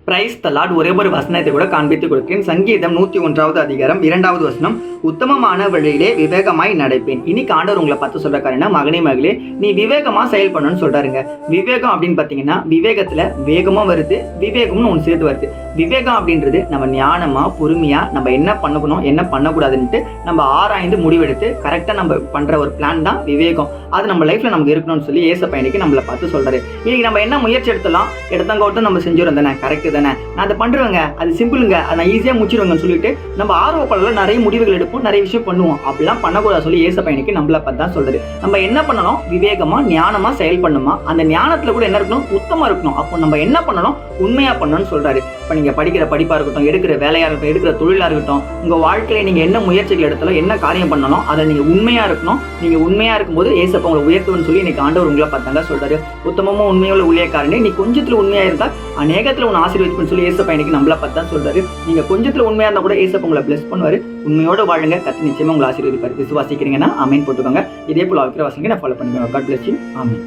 Praise the Lord. ஒரே ஒரு வசனத்தை கூட காண்பித்துக் கொடுக்கிறேன். சங்கீதம் 101 அதிகாரம் 2வது வசனம், உத்தமமான வழியிலே விவேகமாய் நடப்பேன். இன்னைக்கு ஆண்டவர் உங்களை பார்த்து சொல்ற காரணம், மகனே மகளே, நீ விவேகமா செயல்படணும்னு சொல்றாருங்க. விவேகம் அப்படின்னு பாத்தீங்கன்னா, விவேகத்துல வேகமும் வருது, விவேகம்னு ஒன்று சேர்த்து வருது. விவேகம் அப்படின்றது நம்ம ஞானமா பொறுமையா நம்ம என்ன பண்ணணும் என்ன பண்ணக்கூடாதுன்ட்டு நம்ம ஆராய்ந்து முடிவெடுத்து கரெக்டா நம்ம பண்ற ஒரு பிளான் தான் விவேகம். அது நம்ம லைஃப்ல நமக்கு இருக்கணும்னு சொல்லி ஏசப்பா இன்னைக்கு நம்மளை பார்த்து சொல்றாரு. இன்னைக்கு நம்ம என்ன முயற்சி எடுத்தங்கோட்டும் நம்ம செஞ்சிடும் தானே, கரெக்ட் தானே, நான் அதை பண்றேங்க, அது சிம்பிளுங்க, அதை நான் ஈஸியா முடிச்சிருவேங்கன்னு சொல்லிட்டு நம்ம ஆர்வப்படல நிறைய முடிவுகள் எடுப்போம், நிறைய விஷயம் பண்ணுவோம். அப்படிலாம் பண்ணக்கூடாது சொல்லி ஏசப்பா இன்னைக்கு நம்மளை பார்த்து தான் சொல்றாரு. நம்ம என்ன பண்ணணும், விவேகமா ஞானமா செயல்படணுமா, அந்த ஞானத்துல கூட என்ன இருக்கணும், உத்தமா இருக்கணும். அப்போ நம்ம என்ன பண்ணணும், உண்மையா பண்ணணும்னு சொல்றாரு. இப்போ நீங்க படிக்கிற படிப்பா இருக்கட்டும், எடுக்கிற வேலையா இருக்கட்டும், எடுக்கிற தொழிலா இருக்கட்டும், உங்க வாழ்க்கையில நீங்க என்ன முயற்சிகள் எடுத்தாலும் என்ன காரியம் பண்ணணும், அதை நீங்க உண்மையா இருக்கணும். நீங்க உண்மையா இருக்கும்போது ஏசப்பா உங்களை உயர்த்துவன்னு சொல்லி இன்னைக்கு ஆண்டவர் உங்களை பார்த்தாங்க சொல்றாரு. உத்தமமும் உண்மையுள்ள ஊழியக்காரனே, நீ கொஞ்சத்துல உண்மையா இருந்தா அநேகத்துல உன்னை ஆசீர்வதிப்புன்னு சொல்லி ஏசப்பா இன்னைக்கு நம்மள பார்த்து தான் சொல்றாரு. நீங்க கொஞ்சத்துல உண்மையா இருந்தா கூட ஏசப்பா உங்களை பிளஸ் பண்ணுவாரு. உண்மையோட வாழுங்க, கர்த்தர் நிச்சயமா உங்களை ஆசீர்வதிப்பாரு. விசுவாசிக்கிறீங்கன்னா ஆமென் போட்டுக்கோங்க. இதே போல இருக்கிற வசனங்களை ஃபாலோ பண்ணுங்க. God bless you. ஆமென்.